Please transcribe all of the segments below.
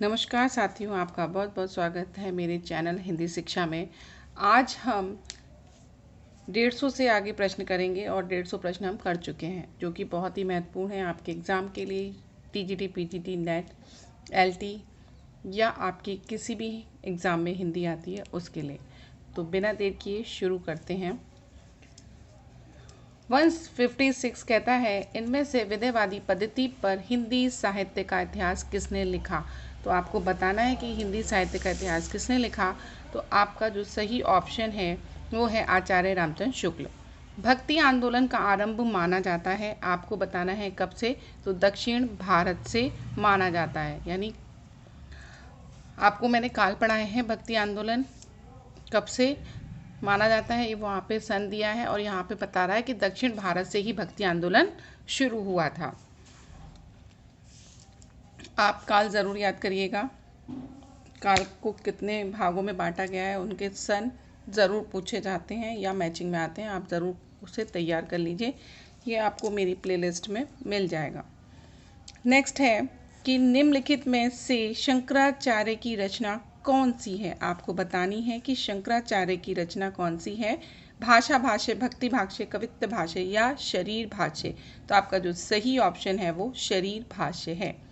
नमस्कार साथियों, आपका बहुत बहुत स्वागत है मेरे चैनल हिंदी शिक्षा में। आज हम 150 से आगे प्रश्न करेंगे और 150 प्रश्न हम कर चुके हैं, जो कि बहुत ही महत्वपूर्ण है आपके एग्ज़ाम के लिए। टीजीटी, पीजीटी, नेट, एलटी या आपकी किसी भी एग्ज़ाम में हिंदी आती है उसके लिए। तो बिना देर किए शुरू करते हैं। 156 कहता है, इनमें से विधेयवादी पद्धति पर हिंदी साहित्य का इतिहास किसने लिखा। तो आपको बताना है कि हिंदी साहित्य का इतिहास किसने लिखा। तो आपका जो सही ऑप्शन है वो है आचार्य रामचंद्र शुक्ल। भक्ति आंदोलन का आरंभ माना जाता है, आपको बताना है कब से। तो दक्षिण भारत से माना जाता है, यानी आपको मैंने काल पढ़ाए हैं भक्ति आंदोलन कब से माना जाता है, ये वहाँ पे सन दिया है और यहाँ पे बता रहा है कि दक्षिण भारत से ही भक्ति आंदोलन शुरू हुआ था। आप काल ज़रूर याद करिएगा। काल को कितने भागों में बांटा गया है, उनके सन ज़रूर पूछे जाते हैं या मैचिंग में आते हैं, आप ज़रूर उसे तैयार कर लीजिए। ये आपको मेरी प्लेलिस्ट में मिल जाएगा। नेक्स्ट है कि निम्नलिखित में से शंकराचार्य की रचना कौन सी है। आपको बतानी है कि शंकराचार्य की रचना कौन सी है। भाषा भाष्य, भक्ति भाष्य, कवित्त भाष्य या शरीर भाष्य। तो आपका जो सही ऑप्शन है वो शरीर भाष्य है।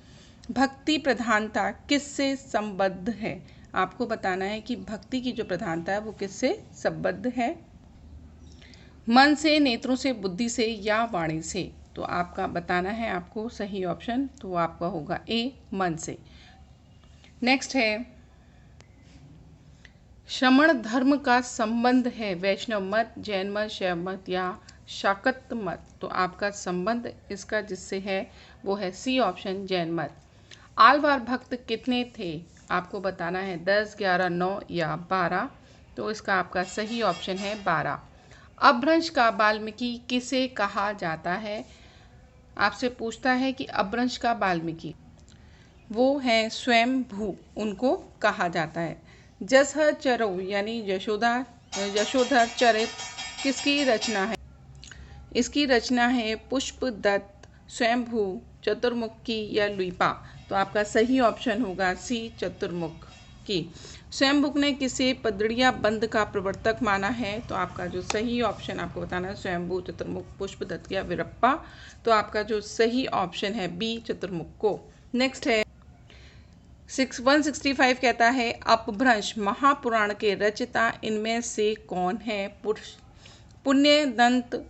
भक्ति प्रधानता किससे संबद्ध है। आपको बताना है कि भक्ति की जो प्रधानता है वो किससे संबद्ध है। मन से, नेत्रों से, बुद्धि से या वाणी से। तो आपका बताना है आपको सही ऑप्शन, तो आपका होगा ए, मन से। नेक्स्ट है, श्रमण धर्म का संबंध है वैष्णव मत, जैन मत, शैव मत या शाक्त मत। तो आपका संबंध इसका जिससे है वो है सी ऑप्शन, जैन मत। आलवार भक्त कितने थे। आपको बताना है 10, 11, 9 या 12। तो इसका आपका सही ऑप्शन है 12। अपभ्रंश का वाल्मीकि किसे कहा जाता है। आपसे पूछता है कि अपभ्रंश का वाल्मीकि वो है स्वयंभू, उनको कहा जाता है। जसहर चरौ यानी यशोधर चरित किसकी रचना है। इसकी रचना है पुष्पदत्त, स्वयंभू, चतुर्मुख की या लुइपा। तो आपका सही ऑप्शन होगा सी, चतुर्मुख की। स्वयंभू ने किसे पदड़िया बंद का प्रवर्तक माना है। तो आपका जो सही ऑप्शन आपको बताना है स्वयंभू, चतुर्मुख, पुष्पदत्त या वीरप्पा। तो आपका जो सही ऑप्शन है बी, चतुर्मुख को। नेक्स्ट है 165 कहता है, अपभ्रंश महापुराण के रचयिता इनमें से कौन है। पुण्यदंत,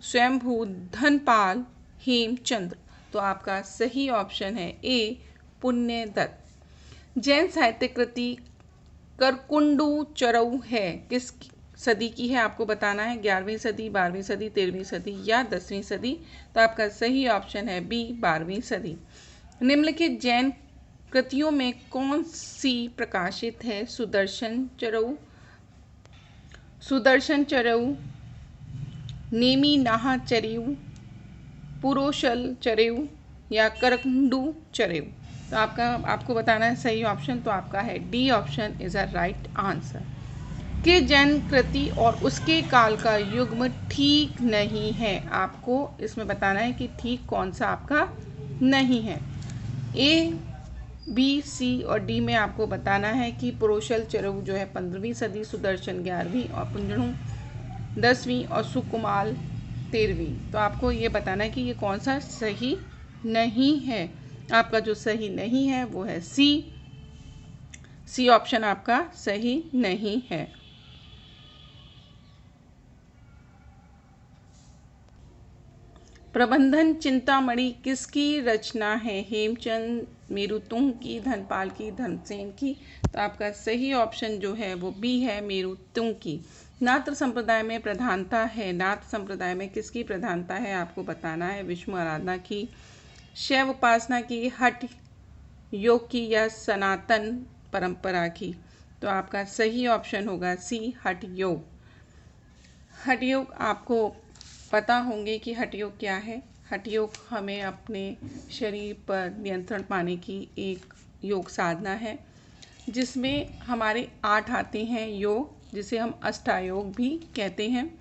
स्वयंभू, धनपाल, हेमचंद्र। तो आपका सही ऑप्शन है ए, पुण्यदत्त। जैन साहित्य कृति करकुंडू चरऊ है किस सदी की है। आपको बताना है 11वीं सदी, 12वीं सदी, 13वीं सदी या 10वीं सदी। तो आपका सही ऑप्शन है बी, 12वीं सदी। निम्नलिखित जैन कृतियों में कौन सी प्रकाशित है। सुदर्शन चरऊ, नेमी नाहा चरेऊ, पुरोशल चरेऊ या करकुंडू चरेऊ। तो आपको बताना है सही ऑप्शन, तो आपका है D option is a right answer. कि जैन कृति और उसके काल का युग्म ठीक नहीं है। आपको इसमें बताना है कि ठीक कौन सा आपका नहीं है। ए, बी, सी और डी में आपको बताना है कि पुरोशल चरऊ जो है 15वीं सदी, सुदर्शन 11वीं और पुंजणु 10वीं और सुकुमाल 13वीं। तो आपको ये बताना है कि ये कौन सा सही नहीं है। आपका जो सही नहीं है वो है सी ऑप्शन आपका सही नहीं है। प्रबंधन चिंतामणि किसकी रचना है। हेमचंद, मेरुतुंग की, धनपाल की, धर्मसेन की। तो आपका सही ऑप्शन जो है वो बी है, मेरुतुंग की। नाथ संप्रदाय में प्रधानता है। नाथ संप्रदाय में किसकी प्रधानता है आपको बताना है। विष्णु आराधना की, शैव उपासना की, हठ योग की या सनातन परंपरा की। तो आपका सही ऑप्शन होगा सी, हठ योग। हठ योग आपको पता होंगे कि हठ योग क्या है। हठ योग हमें अपने शरीर पर नियंत्रण पाने की एक योग साधना है, जिसमें हमारे 8 आते हैं योग, जिसे हम अष्टायोग भी कहते हैं।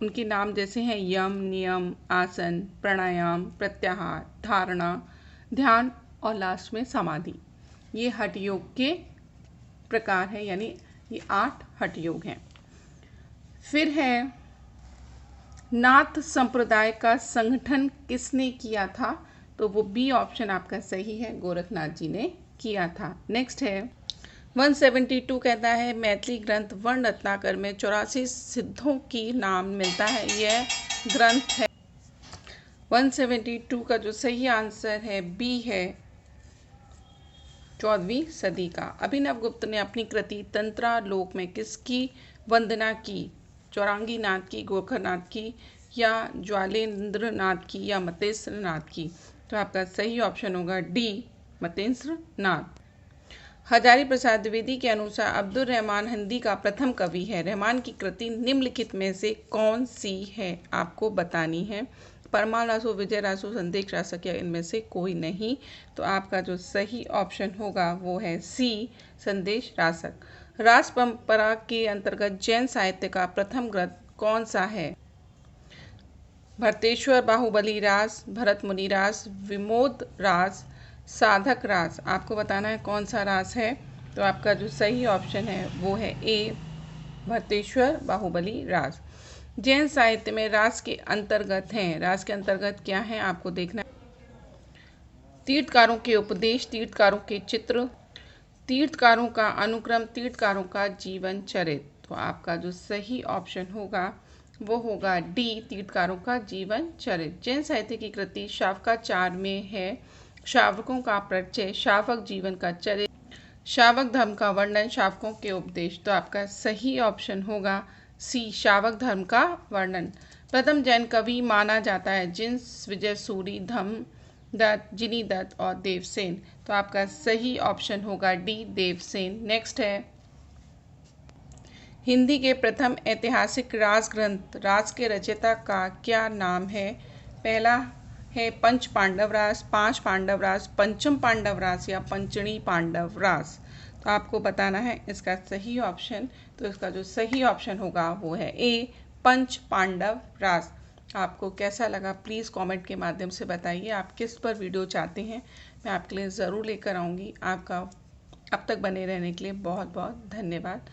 उनके नाम जैसे हैं यम, नियम, आसन, प्राणायाम, प्रत्याहार, धारणा, ध्यान और लास्ट में समाधि। ये हठ योग के प्रकार है, यानी ये 8 हठ योग हैं। फिर है नाथ संप्रदाय का संगठन किसने किया था? तो वो बी ऑप्शन आपका सही है, गोरखनाथ जी ने किया था। नेक्स्ट है 172 कहता है मैथिली ग्रंथ वर्ण रत्नाकर में 84 सिद्धों की नाम मिलता है। यह ग्रंथ है 172 का जो सही आंसर है बी है 14वीं सदी का। अभिनव गुप्त ने अपनी कृति तंत्रालोक में किसकी वंदना की? चौरंगी नाथ की, गोरखनाथ की, या ज्वालेंद्र नाथ की, या मतेश्वर नाथ की? तो आपका सही ऑप्शन होगा डी, मतेश्वर नाथ। हजारी प्रसाद द्विवेदी के अनुसार अब्दुल रहमान हिंदी का प्रथम कवि है। रहमान की कृति निम्नलिखित में से कौन सी है? आपको बतानी है। परमाल रासो, विजय रासो, संदेश रासक, या इनमें से कोई नहीं? तो आपका जो सही ऑप्शन होगा वो है सी, संदेश रासक। रास परंपरा के अंतर्गत जैन साहित्य का प्रथम ग्रंथ कौन सा है? भरतेश्वर बाहुबली रास, भरत मुनि रास, विमोद रास, साधक रास। आपको बताना है कौन सा रास है। तो आपका जो सही ऑप्शन है वो है ए, भरतेश्वर बाहुबली रास। जैन साहित्य में रास के अंतर्गत हैं, रास के अंतर्गत क्या है आपको देखना है। तीर्थकारों के उपदेश, तीर्थकारों के चित्र, तीर्थकारों का अनुक्रम, तीर्थकारों का जीवन चरित्र। तो आपका जो सही ऑप्शन होगा वो होगा डी, तीर्थकारों का जीवन चरित्र। जैन साहित्य की कृति शावकाचार में है शावकों का परिचय, शावक जीवन का चरित्र, शावक धर्म का वर्णन, शावकों के उपदेश। तो आपका सही ऑप्शन होगा सी, शावक धर्म का वर्णन। प्रथम जैन कवि माना जाता है जिन्स, विजय सूरी, धम्मदत्त, जिनी दत्त और देवसेन। तो आपका सही ऑप्शन होगा डी, देवसेन। नेक्स्ट है हिंदी के प्रथम ऐतिहासिक रास ग्रंथ रास के रचयिता का क्या नाम है? पहला है पंच पांडव रास, पांच पांडव रास, पंचम पांडव रास, या पंचणी पांडव रास। तो आपको बताना है इसका सही ऑप्शन। तो इसका जो सही ऑप्शन होगा वो है ए, पंच पांडव रास। आपको कैसा लगा प्लीज़ कमेंट के माध्यम से बताइए। आप किस पर वीडियो चाहते हैं, मैं आपके लिए ज़रूर लेकर आऊँगी। आपका अब तक बने रहने के लिए बहुत बहुत धन्यवाद।